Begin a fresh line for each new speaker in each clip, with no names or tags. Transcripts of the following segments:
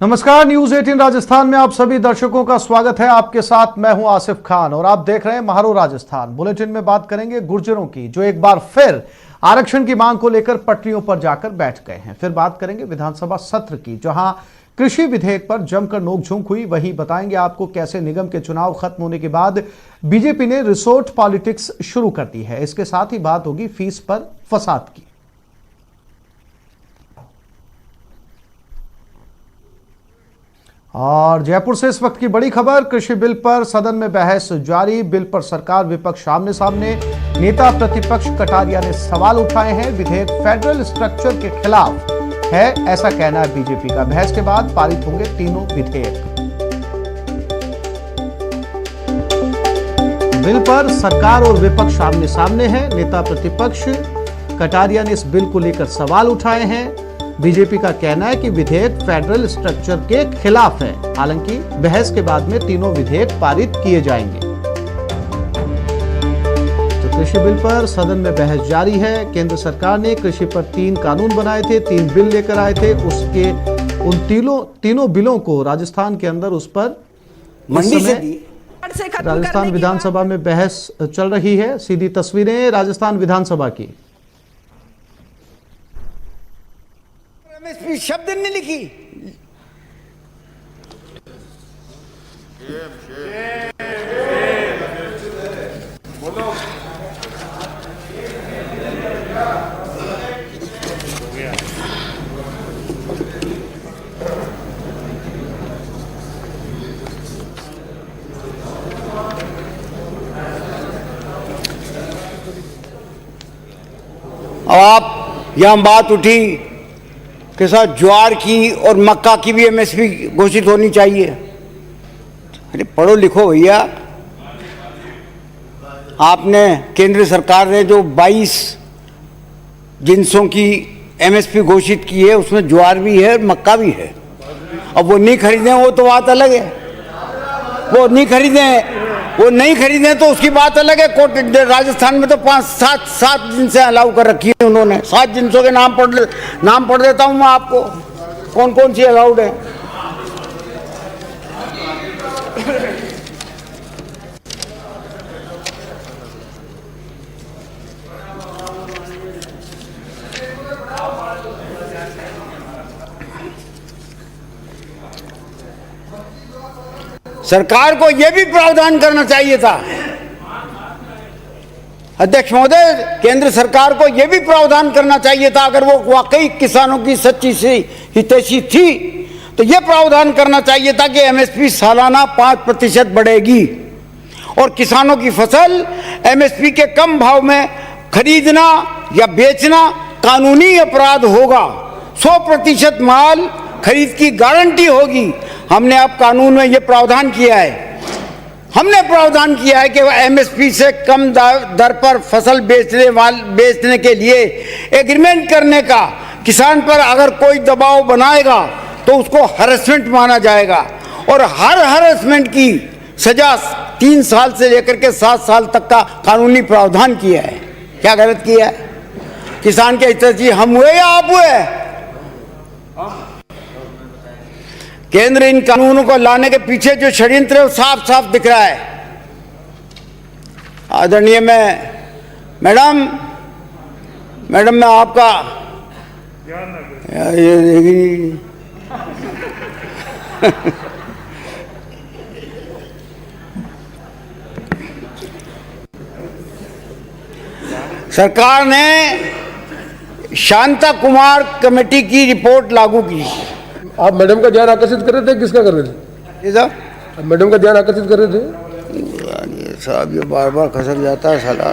नमस्कार, न्यूज 18 राजस्थान में आप सभी दर्शकों का स्वागत है। आपके साथ मैं हूं आसिफ खान और आप देख रहे हैं महारो राजस्थान। बुलेटिन में बात करेंगे गुर्जरों की, जो एक बार फिर आरक्षण की मांग को लेकर पटरियों पर जाकर बैठ गए हैं। फिर बात करेंगे विधानसभा सत्र की, जहां कृषि विधेयक पर जमकर नोकझोंक हुई। वहीं बताएंगे आपको कैसे निगम के चुनाव खत्म होने के बाद बीजेपी ने रिसोर्ट पॉलिटिक्स शुरू कर दी है। इसके साथ ही बात होगी फीस पर फसाद की। और जयपुर से इस वक्त की बड़ी खबर, कृषि बिल पर सदन में बहस जारी। बिल पर सरकार विपक्ष आमने सामने, नेता प्रतिपक्ष कटारिया ने सवाल उठाए हैं। विधेयक फेडरल स्ट्रक्चर के खिलाफ है, ऐसा कहना है बीजेपी का। बहस के बाद पारित होंगे तीनों विधेयक। बिल पर सरकार और विपक्ष आमने सामने है। नेता प्रतिपक्ष कटारिया ने इस बिल को लेकर सवाल उठाए हैं। बीजेपी का कहना है कि विधेयक फेडरल स्ट्रक्चर के खिलाफ है। हालांकि बहस के बाद में तीनों विधेयक पारित किए जाएंगे। तो कृषि बिल पर सदन में बहस जारी है। केंद्र सरकार ने कृषि पर 3 कानून बनाए थे, 3 बिल लेकर आए थे। उसके उन तीनों बिलों को राजस्थान के अंदर उस पर मंडी से राजस्थान विधानसभा में बहस चल रही है। सीधी तस्वीरें राजस्थान विधानसभा की।
एमएसपी शब्द नहीं लिखी। अब आप यहां बात उठी के साथ ज्वार की और मक्का की भी एमएसपी घोषित होनी चाहिए। अरे पढ़ो लिखो भैया, आपने केंद्र सरकार ने जो 22 जिन्सों की एमएसपी घोषित की है, उसमें ज्वार भी है और मक्का भी है। अब वो नहीं खरीदें वो तो बात अलग है। वो नहीं खरीदें तो उसकी बात अलग है। कोर्ट राजस्थान में तो 5-7 जिनसे अलाउ कर रखी है उन्होंने। 7 जिनसों के नाम पढ़ देता हूं मैं आपको, कौन कौन सी अलाउड है। सरकार को यह भी प्रावधान करना चाहिए था, अध्यक्ष महोदय, केंद्र सरकार को यह भी प्रावधान करना चाहिए था। अगर वो वाकई किसानों की सच्ची सी हितैषी थी तो यह प्रावधान करना चाहिए था कि एमएसपी सालाना 5% बढ़ेगी और किसानों की फसल एमएसपी के कम भाव में खरीदना या बेचना कानूनी अपराध होगा। 100% माल खरीद की गारंटी होगी। हमने अब कानून में यह प्रावधान किया है। हमने प्रावधान किया है कि एमएसपी से कम दर पर फसल बेचने के लिए एग्रीमेंट करने का किसान पर अगर कोई दबाव बनाएगा तो उसको हरेसमेंट माना जाएगा और हर हरेसमेंट की सजा 3 साल से लेकर के 7 साल तक का कानूनी प्रावधान किया है। क्या गलत किया है? किसान के हितैषी हम हुए या आप हुए? केंद्र इन कानूनों को लाने के पीछे जो षड्यंत्र है वो साफ साफ दिख रहा है। आदरणीय मैडम मैं आपका सरकार ने शांता कुमार कमेटी की रिपोर्ट लागू की।
आप मैडम का ध्यान आकर्षित कर रहे थे, किसका कर रहे थे?
ये साहब
मैडम का ध्यान आकर्षित कर रहे थे।
ये साहब ये बार बार खसक जाता है साला।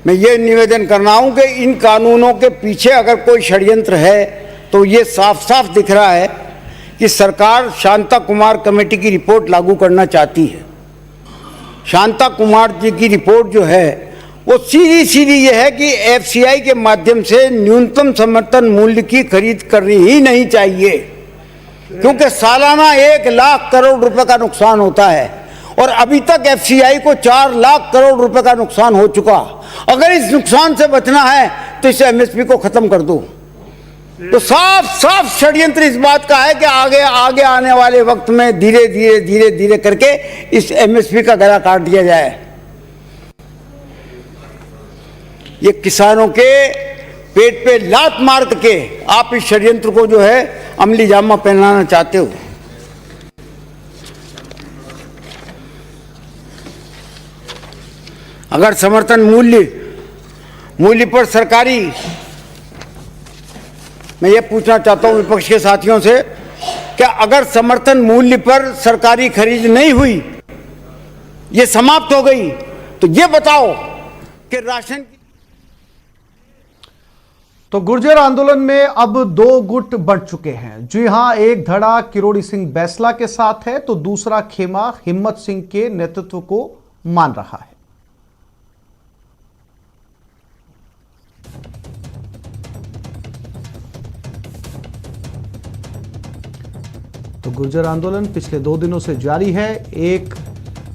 मैं ये निवेदन करना हूं कि इन कानूनों के पीछे अगर कोई षड्यंत्र है तो ये साफ साफ दिख रहा है कि सरकार शांता कुमार कमेटी की रिपोर्ट लागू करना चाहती है। शांता कुमार जी की रिपोर्ट जो है वो सीधी ये है कि एफसीआई के माध्यम से न्यूनतम समर्थन मूल्य की खरीद करनी ही नहीं चाहिए, क्योंकि सालाना 1 लाख करोड़ रुपए का नुकसान होता है और अभी तक एफसीआई को 4 लाख करोड़ रुपए का नुकसान हो चुका। अगर इस नुकसान से बचना है तो इस एमएसपी को खत्म कर दो। तो साफ साफ षड्यंत्र इस बात का है कि आगे आने वाले वक्त में धीरे धीरे करके इस एमएसपी का गला काट दिया जाए। ये किसानों के पेट पे लात मार के आप इस षड्यंत्र को जो है अमली जामा पहनाना चाहते हो। अगर समर्थन मूल्य पर सरकारी, मैं ये पूछना चाहता हूं विपक्ष के साथियों से, क्या अगर समर्थन मूल्य पर सरकारी खरीद नहीं हुई, ये समाप्त हो गई, तो ये बताओ कि राशन
तो गुर्जर आंदोलन में अब 2 गुट बढ़ चुके हैं। जी हां, एक धड़ा किरोड़ी सिंह बैसला के साथ है तो दूसरा खेमा हिम्मत सिंह के नेतृत्व को मान रहा है। तो गुर्जर आंदोलन पिछले 2 दिनों से जारी है। एक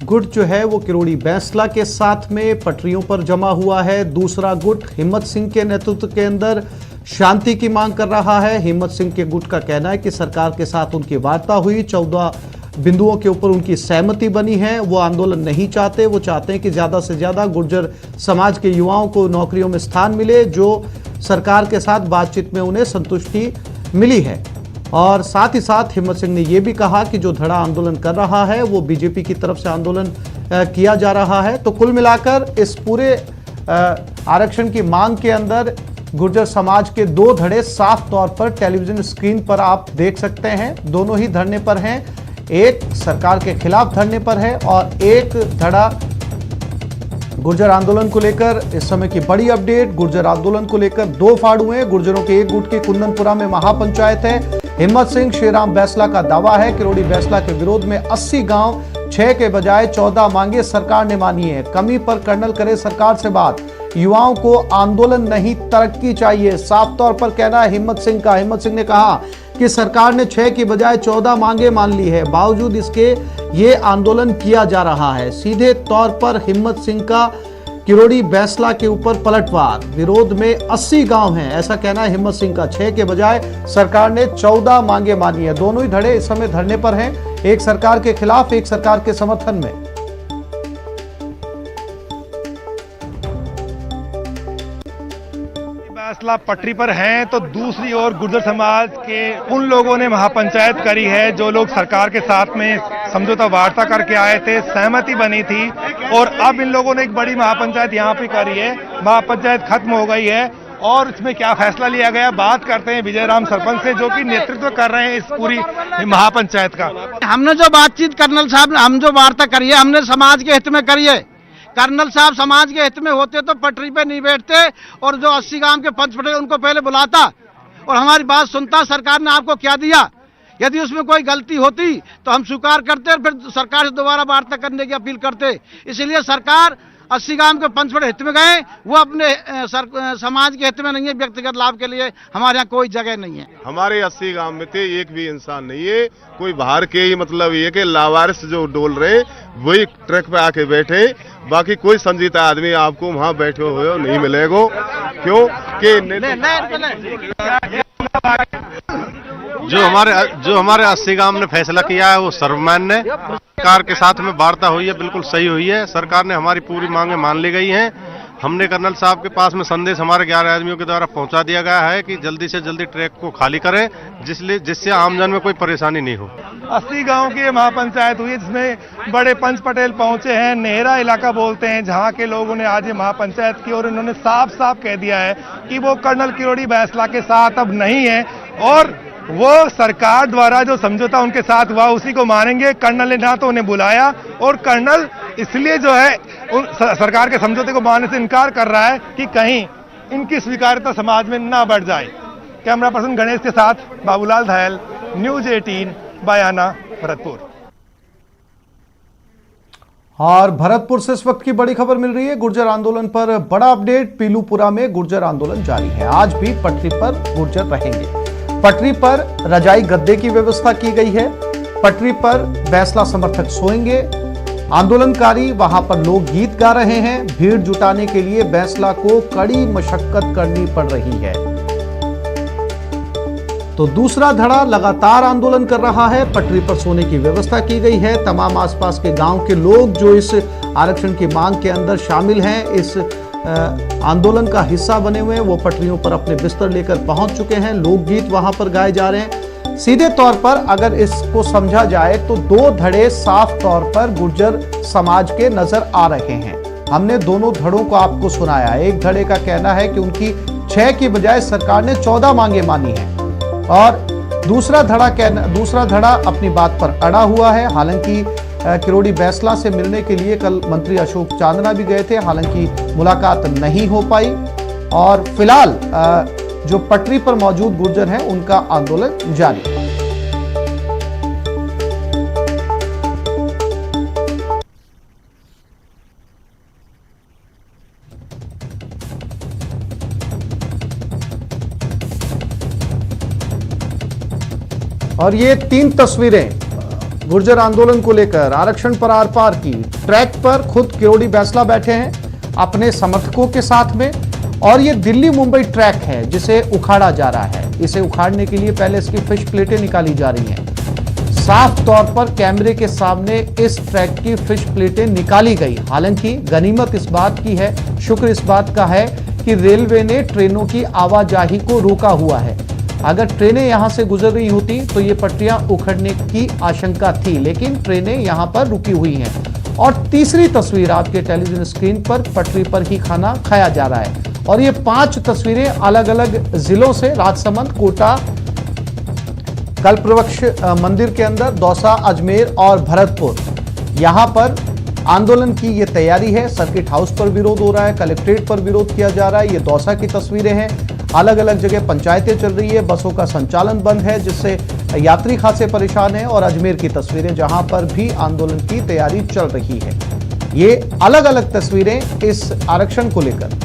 गुट जो है वो किरोड़ी बैसला के साथ में पटरियों पर जमा हुआ है, दूसरा गुट हिम्मत सिंह के नेतृत्व के अंदर शांति की मांग कर रहा है। हिम्मत सिंह के गुट का कहना है कि सरकार के साथ उनकी वार्ता हुई, 14 बिंदुओं के ऊपर उनकी सहमति बनी है। वो आंदोलन नहीं चाहते, वो चाहते हैं कि ज्यादा से ज्यादा गुर्जर समाज के युवाओं को नौकरियों में स्थान मिले, जो सरकार के साथ बातचीत में उन्हें संतुष्टि मिली है। और साथ ही साथ हिम्मत सिंह ने यह भी कहा कि जो धड़ा आंदोलन कर रहा है वो बीजेपी की तरफ से आंदोलन किया जा रहा है। तो कुल मिलाकर इस पूरे आरक्षण की मांग के अंदर गुर्जर समाज के 2 धड़े साफ तौर पर टेलीविजन स्क्रीन पर आप देख सकते हैं। दोनों ही धरने पर हैं, एक सरकार के खिलाफ धरने पर है और एक धड़ा गुर्जर आंदोलन को लेकर। इस समय की बड़ी अपडेट, गुर्जर आंदोलन को लेकर 2 फाड़ हुए। गुर्जरों के एक गुट की कुंदनपुरा में महापंचायत है। हिम्मत सिंह श्रीराम बैसला का दावा है किरोड़ी बैसला के विरोध में 80 गांव 6 के बजाय 14 मांगे सरकार ने मानी है। कमी पर कर्नल करे सरकार से बात, युवाओं को आंदोलन नहीं तरक्की चाहिए, साफ तौर पर कहना है हिम्मत सिंह का। हिम्मत सिंह ने कहा कि सरकार ने 6 की बजाय 14 मांगे मान ली है, बावजूद इसके ये आंदोलन किया जा रहा है। सीधे तौर पर हिम्मत सिंह का किरोड़ी बैसला के ऊपर पलटवार, विरोध में 80 गांव हैं, ऐसा कहना है हिम्मत सिंह का। 6 के बजाय सरकार ने 14 मांगे मानी है। दोनों ही धड़े इस समय धरने पर हैं, एक सरकार के खिलाफ, एक सरकार के समर्थन में।
बैसला पटरी पर हैं तो दूसरी ओर गुर्जर समाज के उन लोगों ने महापंचायत करी है जो लोग सरकार के साथ में समझौता वार्ता करके आए थे, सहमति बनी थी और अब इन लोगों ने एक बड़ी महापंचायत यहाँ पे करी है। महापंचायत खत्म हो गई है और इसमें क्या फैसला लिया गया, बात करते हैं विजय राम सरपंच से जो कि नेतृत्व कर रहे हैं इस पूरी महापंचायत का।
हमने जो बातचीत कर्नल साहब, हम जो वार्ता करी है हमने समाज के हित में करी है। कर्नल साहब समाज के हित में होते तो पटरी पे नहीं बैठते और जो 80 गांव के पंच पटेल उनको पहले बुलाता और हमारी बात सुनता, सरकार ने आपको क्या दिया। यदि उसमें कोई गलती होती तो हम स्वीकार करते और फिर सरकार से दोबारा वार्ता करने की अपील करते। इसलिए सरकार 80 गांव के पंच हित में गए, वो अपने समाज के हित में नहीं है, व्यक्तिगत लाभ के लिए हमारे यहाँ कोई जगह नहीं है।
हमारे 80 गांव में थे, एक भी इंसान नहीं है, कोई बाहर के ही मतलब ये कि लावारिस जो डोल रहे वही ट्रक पे आके बैठे, बाकी कोई संजीता आदमी आपको वहाँ बैठे हुए नहीं मिलेगा। क्यों कि
जो हमारे 80 गांव ने फैसला किया है वो सर्वमान्य, सरकार के साथ में वार्ता हुई है, बिल्कुल सही हुई है। सरकार ने हमारी पूरी मांगे मान ली गई हैं। हमने कर्नल साहब के पास में संदेश हमारे 11 आदमियों के द्वारा पहुंचा दिया गया है कि जल्दी से जल्दी ट्रैक को खाली करें, जिससे आमजन में कोई परेशानी नहीं हो।
80 गांव की महापंचायत हुई जिसमें बड़े पंच पटेल पहुंचे हैं। नेहरा इलाका बोलते हैं जहां के लोगों ने आज ये महापंचायत की और इन्होंने साफ साफ कह दिया है कि वो कर्नल किरोड़ी बैसला के साथ अब नहीं है और वो सरकार द्वारा जो समझौता उनके साथ हुआ उसी को मानेंगे। कर्नल ने ना तो उन्हें बुलाया और कर्नल इसलिए जो है सरकार के समझौते को मानने से इनकार कर रहा है कि कहीं इनकी स्वीकार्यता समाज में ना बढ़ जाए। कैमरा पर्सन गणेश के साथ बाबूलाल धायल, न्यूज 18 बयाना, भरतपुर।
और भरतपुर से इस वक्त की बड़ी खबर मिल रही है। गुर्जर आंदोलन पर बड़ा अपडेट, पीलूपुरा में गुर्जर आंदोलन जारी है। आज भी पटरी पर गुर्जर रहेंगे। पटरी पर रजाई गद्दे की व्यवस्था की गई है। पटरी पर बैसला समर्थक सोएंगे आंदोलनकारी वहां पर लोकगीत गा रहे हैं। भीड़ जुटाने के लिए बैंसला को कड़ी मशक्कत करनी पड़ रही है। तो दूसरा धड़ा लगातार आंदोलन कर रहा है। पटरी पर सोने की व्यवस्था की गई है। तमाम आसपास के गांव के लोग जो इस आरक्षण की मांग के अंदर शामिल हैं, इस आंदोलन का हिस्सा बने हुए हैं, वो पटरियों पर अपने बिस्तर लेकर पहुंच चुके हैं। लोकगीत वहां पर गाए जा रहे हैं। सीधे तौर पर अगर इसको समझा जाए तो दो धड़े साफ तौर पर गुर्जर समाज के नजर आ रहे हैं। हमने दोनों धड़ों को आपको सुनाया। एक धड़े का कहना है कि उनकी 6 की बजाय सरकार ने 14 मांगे मानी हैं और दूसरा धड़ा अपनी बात पर अड़ा हुआ है। हालांकि किरोड़ी बैंसला से मिलने के लिए कल मंत्री अशोक चांदना भी गए थे, हालांकि मुलाकात नहीं हो पाई और फिलहाल जो पटरी पर मौजूद गुर्जर हैं उनका आंदोलन जारी है। और ये 3 तस्वीरें गुर्जर आंदोलन को लेकर आरक्षण पर आर पार की। ट्रैक पर खुद किरोड़ी बैंसला बैठे हैं अपने समर्थकों के साथ में और ये दिल्ली मुंबई ट्रैक है जिसे उखाड़ा जा रहा है। इसे उखाड़ने के लिए पहले इसकी फिश प्लेटें निकाली जा रही हैं। साफ तौर पर कैमरे के सामने इस ट्रैक की फिश प्लेटें निकाली गई। हालांकि गनीमत इस बात की है, शुक्र इस बात का है कि रेलवे ने ट्रेनों की आवाजाही को रोका हुआ है। अगर ट्रेनें यहां से गुजर रही होती तो ये पटरियां उखड़ने की आशंका थी, लेकिन ट्रेनें यहां पर रुकी हुई हैं। और तीसरी तस्वीर आपके टेलीविजन स्क्रीन पर पटरी पर ही खाना खाया जा रहा है और ये 5 तस्वीरें अलग अलग जिलों से, राजसमंद, कोटा, कल्पवृक्ष मंदिर के अंदर, दौसा, अजमेर और भरतपुर। यहां पर आंदोलन की ये तैयारी है। सर्किट हाउस पर विरोध हो रहा है, कलेक्ट्रेट पर विरोध किया जा रहा है। ये दौसा की तस्वीरें हैं। अलग अलग जगह पंचायतें चल रही है, बसों का संचालन बंद है जिससे यात्री खासे परेशान हैं। और अजमेर की तस्वीरें जहां पर भी आंदोलन की तैयारी चल रही है। ये अलग अलग तस्वीरें इस आरक्षण को लेकर।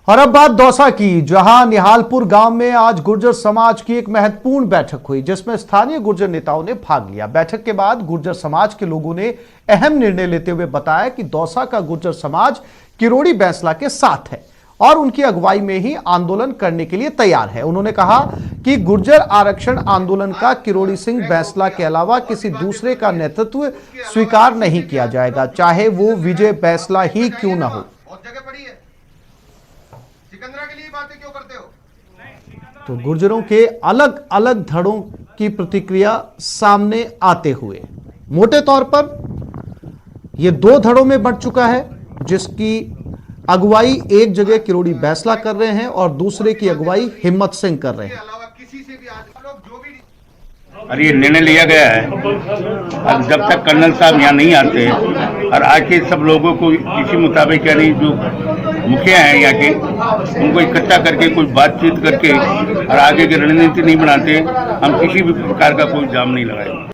और अब बात दौसा की, जहां निहालपुर गांव में आज गुर्जर समाज की एक महत्वपूर्ण बैठक हुई जिसमें स्थानीय गुर्जर नेताओं ने भाग लिया। बैठक के बाद गुर्जर समाज के लोगों ने अहम निर्णय लेते हुए बताया कि दौसा का गुर्जर समाज किरोड़ी बैंसला के साथ है और उनकी अगुवाई में ही आंदोलन करने के लिए तैयार है। उन्होंने कहा कि गुर्जर आरक्षण आंदोलन का किरोड़ी सिंह बैंसला के अलावा किसी दूसरे का नेतृत्व स्वीकार नहीं किया जाएगा, चाहे वो विजय बैंसला ही क्यों न हो।
के लिए बातें क्यों करते हो?
तो गुर्जरों के अलग अलग धड़ों की प्रतिक्रिया सामने आते हुए मोटे तौर पर यह 2 धड़ों में बढ़ चुका है, जिसकी अगुवाई एक जगह किरोड़ी बैंसला कर रहे हैं और दूसरे की अगुवाई हिम्मत सिंह कर रहे हैं।
और ये निर्णय लिया गया है और जब तक कर्नल साहब यहाँ नहीं आते और आके सब लोगों को इसी मुताबिक, यानी जो मुखिया हैं यहाँ के, उनको इकट्ठा करके कोई बातचीत करके और आगे की रणनीति नहीं बनाते, हम किसी भी प्रकार का कोई जाम नहीं लगाएंगे।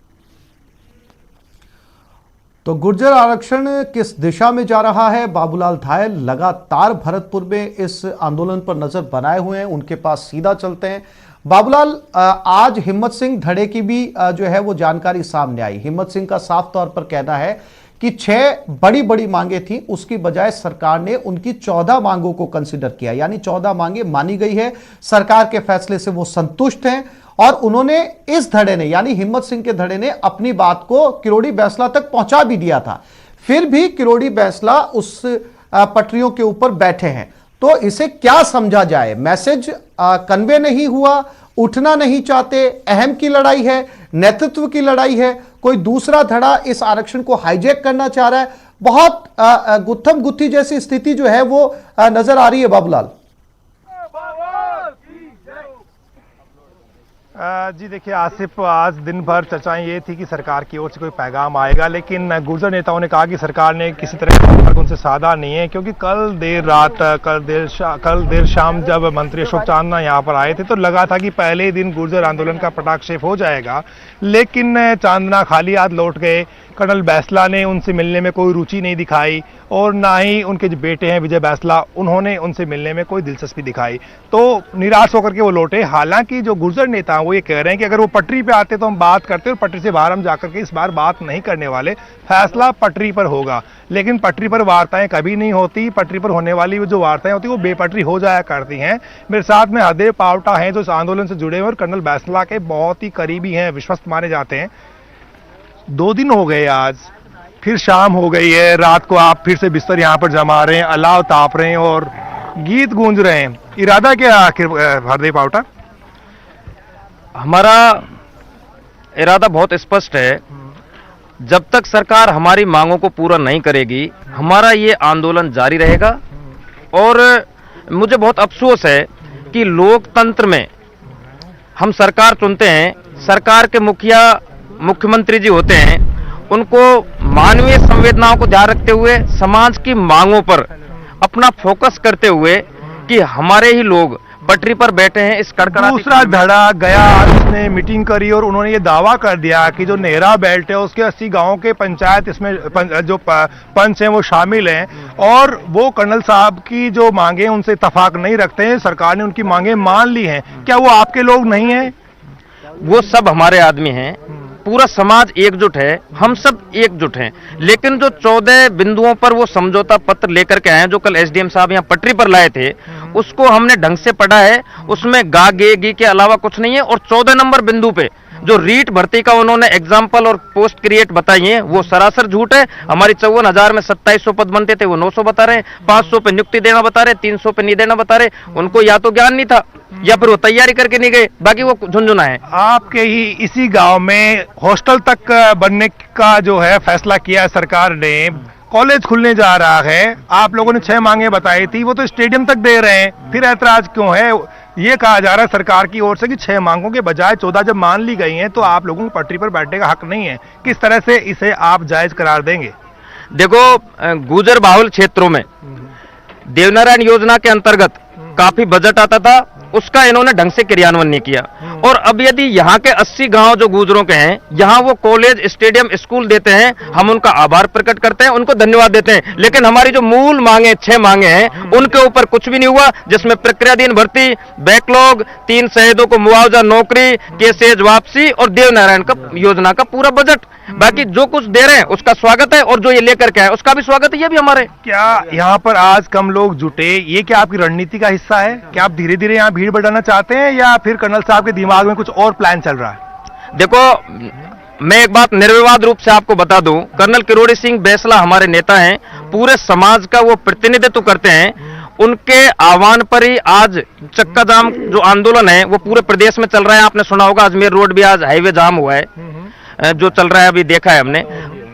तो गुर्जर आरक्षण किस दिशा में जा रहा है? बाबूलाल धायल लगातार भरतपुर में इस आंदोलन पर नजर बनाए हुए हैं, उनके पास सीधा चलते हैं। बाबूलाल, आज हिम्मत सिंह धड़े की भी जो है वो जानकारी सामने आई। हिम्मत सिंह का साफ तौर पर कहना है कि 6 बड़ी बड़ी मांगे थी, उसकी बजाय सरकार ने उनकी 14 मांगों को कंसिडर किया, यानी 14 मांगे मानी गई है। सरकार के फैसले से वो संतुष्ट हैं और उन्होंने इस धड़े ने, यानी हिम्मत सिंह के धड़े ने अपनी बात को किरोड़ी बैंसला तक पहुंचा भी दिया था। फिर भी किरोड़ी बैंसला उस पटरियों के ऊपर बैठे हैं। तो इसे क्या समझा जाए? मैसेज कन्वे नहीं हुआ, उठना नहीं चाहते, अहम की लड़ाई है, नेतृत्व की लड़ाई है, कोई दूसरा धड़ा इस आरक्षण को हाईजैक करना चाह रहा है? बहुत गुत्थम गुत्थी जैसी स्थिति जो है वो नजर आ रही है बाबूलाल।
जी देखिए आसिफ, आज दिन भर चर्चाएं ये थी कि सरकार की ओर से कोई पैगाम आएगा, लेकिन गुर्जर नेताओं ने कहा कि सरकार ने किसी तरह का संपर्क उनसे साधा नहीं है, क्योंकि कल देर शाम जब मंत्री अशोक चांदना यहाँ पर आए थे तो लगा था कि पहले दिन गुर्जर आंदोलन का पटाक्षेप हो जाएगा, लेकिन चांदना खाली हाथ लौट गए, कर्नल बैसला ने उनसे मिलने में कोई रुचि नहीं दिखाई और ना ही उनके जो बेटे हैं विजय बैसला, उन्होंने उनसे मिलने में कोई दिलचस्पी दिखाई, तो निराश होकर के वो लौटे। हालांकि जो गुर्जर नेता हैं वो ये कह रहे हैं कि अगर वो पटरी पे आते तो हम बात करते और पटरी से बाहर हम जाकर के इस बार बात नहीं करने वाले, फैसला पटरी पर होगा। लेकिन पटरी पर वार्ताएं कभी नहीं होती, पटरी पर होने वाली जो वार्ताएं होती वो बेपटरी हो जाया करती हैं। मेरे साथ में हरदेव पावटा हैं जो इस आंदोलन से जुड़े हुए और कर्नल बैसला के बहुत ही करीबी हैं, विश्वस्त माने जाते हैं। 2 दिन हो गए, आज फिर शाम हो गई है, रात को आप फिर से बिस्तर यहाँ पर जमा रहे हैं, अलाव ताप रहे हैं और गीत गूंज रहे हैं। इरादा क्या आखिर हरदेव पावटा?
हमारा इरादा बहुत स्पष्ट है। जब तक सरकार हमारी मांगों को पूरा नहीं करेगी, हमारा ये आंदोलन जारी रहेगा। और मुझे बहुत अफसोस है कि लोकतंत्र में हम सरकार चुनते हैं, सरकार के मुखिया मुख्यमंत्री जी होते हैं, उनको मानवीय संवेदनाओं को ध्यान रखते हुए समाज की मांगों पर अपना फोकस करते हुए कि हमारे ही लोग पटरी पर बैठे हैं इस कड़कड़ाती।
दूसरा धड़ा गया, उसने मीटिंग करी और उन्होंने ये दावा कर दिया कि जो नेहरा बेल्ट है उसके 80 गांवों के पंचायत इसमें जो पंच हैं वो शामिल हैं और वो कर्नल साहब की जो मांगे उनसे इत्तेफाक नहीं रखते हैं। सरकार ने उनकी मांगे मान ली हैं। क्या वो आपके लोग नहीं हैं?
वो सब हमारे आदमी हैं, पूरा समाज एकजुट है, हम सब एकजुट हैं। लेकिन जो 14 बिंदुओं पर वो समझौता पत्र लेकर के आए हैं, जो कल एसडीएम साहब यहाँ पटरी पर लाए थे, उसको हमने ढंग से पढ़ा है। उसमें गा गे गी के अलावा कुछ नहीं है। और 14 नंबर बिंदु पे जो रीट भर्ती का उन्होंने एग्जाम्पल और पोस्ट क्रिएट बताई है वो सरासर झूठ है। हमारी 54,000 में 2700 पद बनते थे, वो 900 बता रहे हैं। 500 पे नियुक्ति देना बता रहे, 300 पे नहीं देना बता रहे। उनको या तो ज्ञान नहीं था या फिर वो तैयारी करके नहीं गए, बाकी वो झुंझुना है।
आपके ही इसी गांव में हॉस्टल तक बनने का जो है फैसला किया है सरकार ने, कॉलेज खुलने जा रहा है। आप लोगों ने 6 मांगे बताई थी, वो तो स्टेडियम तक दे रहे हैं, फिर ऐतराज क्यों है? ये कहा जा रहा है सरकार की ओर से कि 6 मांगों के बजाय 14 जब मान ली गई हैं तो आप लोगों को पटरी पर बैठने का हक नहीं है। किस तरह से इसे आप जायज करार देंगे?
देखो, गुजर बाहुल क्षेत्रों में देवनारायण योजना के अंतर्गत काफी बजट आता था, उसका इन्होंने ढंग से क्रियान्वयन नहीं किया। और अब यदि यहाँ के 80 गांव जो गुजरों के हैं, यहाँ वो कॉलेज, स्टेडियम, स्कूल देते हैं, हम उनका आभार प्रकट करते हैं, उनको धन्यवाद देते हैं। लेकिन हमारी जो मूल मांगे 6 मांगे हैं, उनके ऊपर कुछ भी नहीं हुआ, जिसमें प्रक्रियाधीन भर्ती, बैकलॉग, 3 शहीदों को मुआवजा, नौकरी, केसेज वापसी और देवनारायण का योजना का पूरा बजट। बाकी जो कुछ दे रहे हैं उसका स्वागत है और जो ये लेकर के आए उसका भी स्वागत है। ये भी हमारे।
क्या यहाँ पर आज कम लोग जुटे, ये क्या आपकी रणनीति का हिस्सा है? क्या आप धीरे धीरे यहाँ भीड़ बढ़ाना चाहते हैं या फिर कर्नल साहब के दिमाग में कुछ और प्लान चल रहा है?
देखो, मैं एक बात निर्विवाद रूप से आपको बता दूं, कर्नल किरोड़ी सिंह बैसला हमारे नेता हैं, पूरे समाज का वो प्रतिनिधित्व करते हैं। उनके आह्वान पर ही आज चक्का जाम जो आंदोलन है वो पूरे प्रदेश में चल रहा है। आपने सुना होगा अजमेर रोड भी आज हाईवे जाम हुआ है, जो चल रहा है, अभी देखा है हमने।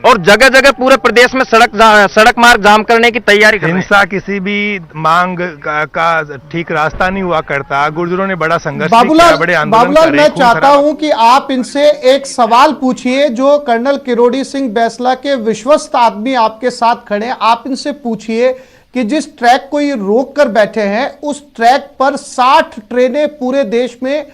और जगह जगह पूरे प्रदेश में सड़क मार्ग जाम करने की तैयारी कर रहे हैं।
हिंसा किसी भी मांग का ठीक रास्ता नहीं हुआ करता। गुर्जरों ने बड़ा संघर्ष किया, बड़े आंदोलन करे।
मैं चाहता हूं कि आप इनसे एक सवाल पूछिए, जो कर्नल किरोड़ी सिंह बैसला के विश्वस्त आदमी आपके साथ खड़े हैं, आप इनसे पूछिए कि जिस ट्रैक को ये रोक कर बैठे हैं, उस ट्रैक पर 60 ट्रेनें पूरे देश में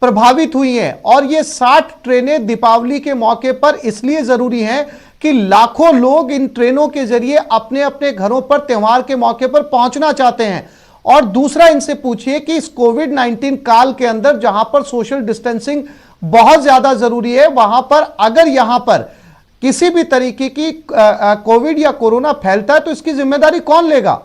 प्रभावित हुई हैं और ये 60 ट्रेनें दीपावली के मौके पर इसलिए जरूरी हैं कि लाखों लोग इन ट्रेनों के जरिए अपने अपने घरों पर त्योहार के मौके पर पहुंचना चाहते हैं। और दूसरा, इनसे पूछिए कि इस कोविड-19 काल के अंदर जहां पर सोशल डिस्टेंसिंग बहुत ज्यादा जरूरी है, वहां पर अगर यहां पर किसी भी तरीके की कोविड या कोरोना फैलता है तो इसकी जिम्मेदारी कौन लेगा?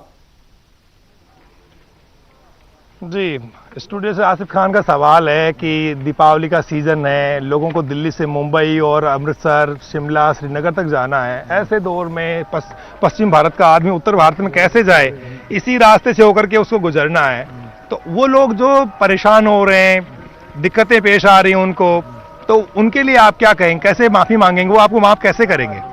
जी, स्टूडियो से आसिफ खान का सवाल है कि दीपावली का सीजन है, लोगों को दिल्ली से मुंबई और अमृतसर, शिमला, श्रीनगर तक जाना है। ऐसे दौर में पश्चिम भारत का आदमी उत्तर भारत में कैसे जाए? इसी रास्ते से होकर के उसको गुजरना है। तो वो लोग जो परेशान हो रहे हैं, दिक्कतें पेश आ रही हैं उनको, तो उनके लिए आप क्या कहेंगे? कैसे माफी मांगेंगे? वो आपको माफ कैसे करेंगे?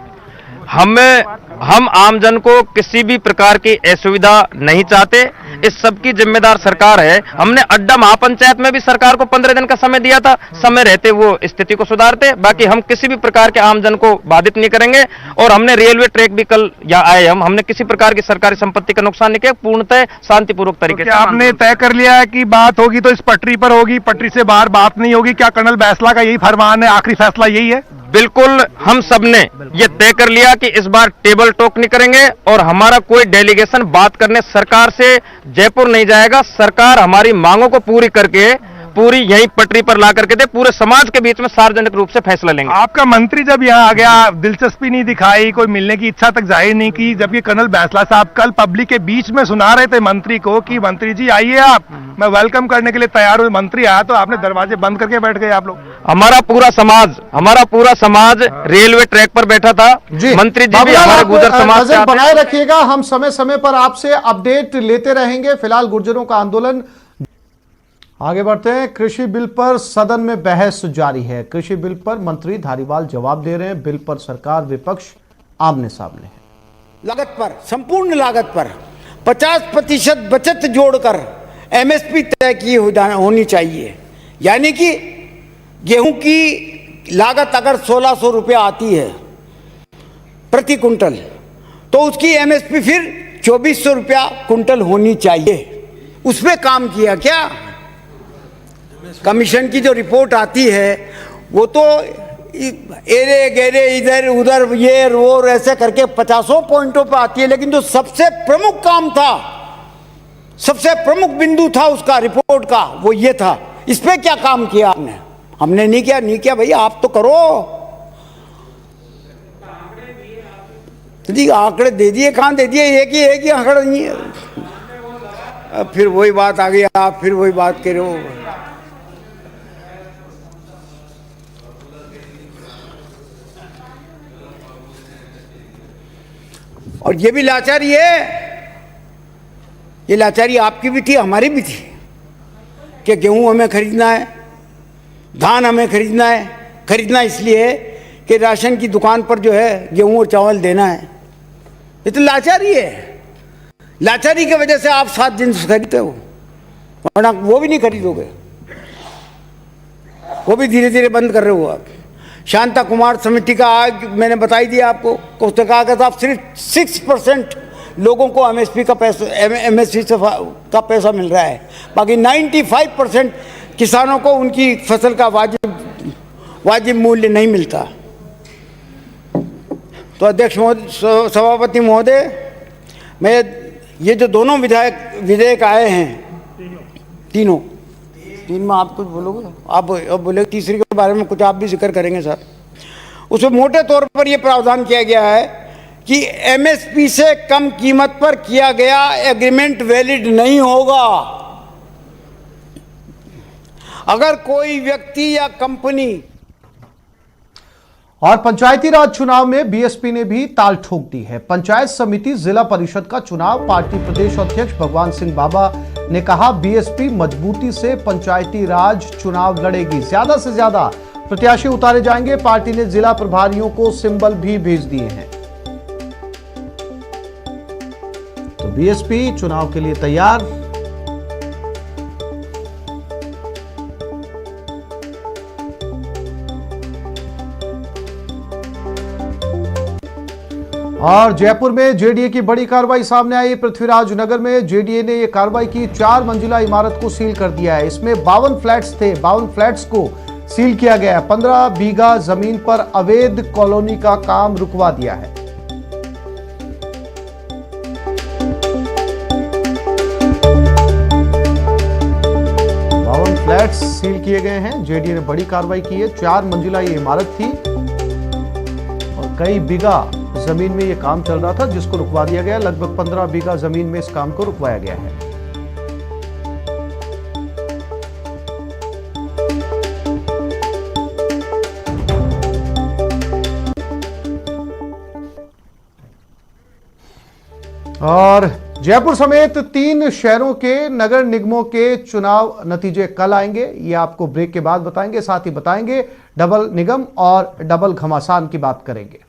हम आमजन को किसी भी प्रकार की असुविधा नहीं चाहते। इस सब की जिम्मेदार सरकार है। हमने अड्डा महापंचायत में भी सरकार को 15 दिन का समय दिया था, समय रहते वो स्थिति को सुधारते। बाकी हम किसी भी प्रकार के आमजन को बाधित नहीं करेंगे। और हमने रेलवे ट्रैक भी कल या आए हमने किसी प्रकार की सरकारी संपत्ति का नुकसान नहीं किया, पूर्णतः शांतिपूर्वक तरीके से।
आपने तय कर लिया है कि बात होगी तो इस पटरी पर होगी, पटरी से बाहर बात नहीं होगी? क्या कर्नल बैसला का यही फरमान है, आखिरी फैसला यही है?
बिल्कुल हम सब ने ये तय कर लिया कि इस बार टेबल टॉक नहीं करेंगे और हमारा कोई डेलीगेशन बात करने सरकार से जयपुर नहीं जाएगा। सरकार हमारी मांगों को पूरी करके पूरी यहीं पटरी पर ला करके दे, पूरे समाज के बीच में सार्वजनिक रूप से फैसला लेंगे।
आपका मंत्री जब यहाँ आ गया, दिलचस्पी नहीं दिखाई, कोई मिलने की इच्छा तक जाहिर नहीं की, जबकि कर्नल बैंसला साहब कल पब्लिक के बीच में सुना रहे थे मंत्री को कि मंत्री जी आइए आप, मैं वेलकम करने के लिए तैयार हूँ। मंत्री आया तो आपने दरवाजे बंद करके बैठ गए आप लोग।
हमारा पूरा समाज रेलवे ट्रैक पर बैठा था। मंत्री जी भी हमारे गुर्जर समाज से
बनाए रखिएगा, हम समय समय पर आपसे अपडेट लेते रहेंगे। फिलहाल गुर्जरों का आंदोलन आगे बढ़ते हैं। कृषि बिल पर सदन में बहस जारी है। कृषि बिल पर मंत्री धारीवाल जवाब दे रहे हैं। बिल पर सरकार विपक्ष आमने सामने है।
लागत पर, संपूर्ण लागत पर 50% बचत जोड़कर एमएसपी तय की होनी चाहिए। यानी कि गेहूं की लागत अगर 1600 रुपया आती है प्रति कुंटल, तो उसकी एमएसपी फिर 2400 रुपया कुंटल होनी चाहिए। उस पर काम किया क्या? कमीशन की जो रिपोर्ट आती है वो तो एरे गेरे इधर उधर ये वो ऐसे करके 50 पॉइंटों पर आती है, लेकिन जो सबसे प्रमुख काम था, सबसे प्रमुख बिंदु था उसका रिपोर्ट का, वो ये था। इस पे क्या काम किया आपने? हमने नहीं किया भैया, आप तो करो जी। आंकड़े दे दिए, कहाँ दे दिए? एक ही आंकड़ा नहीं है। अब फिर वही बात आ गई, आप फिर वही बात कह रहे हो। और ये भी लाचारी है, ये लाचारी आपकी भी थी, हमारी भी थी, कि गेहूं हमें खरीदना है, धान हमें खरीदना है। खरीदना इसलिए है कि राशन की दुकान पर जो है गेहूं और चावल देना है। ये तो लाचारी है। लाचारी की वजह से आप 7 दिन से खरीदते हो, वरना वो भी नहीं खरीदोगे, वो भी धीरे धीरे बंद कर रहे हो आप। शांता कुमार समिति का आज मैंने बताई दिया आपको, उसने कहा कि साहब सिर्फ 6% लोगों को एमएसपी का पैसा मिल रहा है, बाकी 95% किसानों को उनकी फसल का वाजिब मूल्य नहीं मिलता। तो अध्यक्ष महोदय, सभापति महोदय, मैं ये जो दोनों विधेयक आए हैं, तीन में आप कुछ बोलोगे? आप अब बोले तीसरे के बारे में कुछ आप भी जिक्र करेंगे सर। उसमें मोटे तौर पर यह प्रावधान किया गया है कि एमएसपी से कम कीमत पर किया गया एग्रीमेंट वैलिड नहीं होगा। अगर कोई व्यक्ति या कंपनी
और पंचायती राज चुनाव में बीएसपी ने भी ताल ठोक दी है। पंचायत समिति जिला परिषद का चुनाव, पार्टी प्रदेश अध्यक्ष भगवान सिंह बाबा ने कहा बीएसपी मजबूती से पंचायती राज चुनाव लड़ेगी, ज्यादा से ज्यादा प्रत्याशी उतारे जाएंगे। पार्टी ने जिला प्रभारियों को सिंबल भी भेज दिए हैं। तो बीएसपी चुनाव के लिए तैयार। और जयपुर में जेडीए की बड़ी कार्रवाई सामने आई। पृथ्वीराज नगर में जेडीए ने यह कार्रवाई की, 4 मंजिला इमारत को सील कर दिया है। इसमें 52 फ्लैट्स थे, 52 फ्लैट्स को सील किया गया है। 15 बीघा जमीन पर अवैध कॉलोनी का काम रुकवा दिया है। फ्लैट्स सील किए गए हैं। जेडीए ने बड़ी कार्रवाई की है। 4 मंजिला ये इमारत थी और कई बीघा जमीन में ये काम चल रहा था, जिसको रुकवा दिया गया। लगभग 15 बीघा जमीन में इस काम को रुकवाया गया है। और जयपुर समेत 3 शहरों के नगर निगमों के चुनाव नतीजे कल आएंगे, ये आपको ब्रेक के बाद बताएंगे। साथ ही बताएंगे डबल निगम और डबल घमासान की बात करेंगे।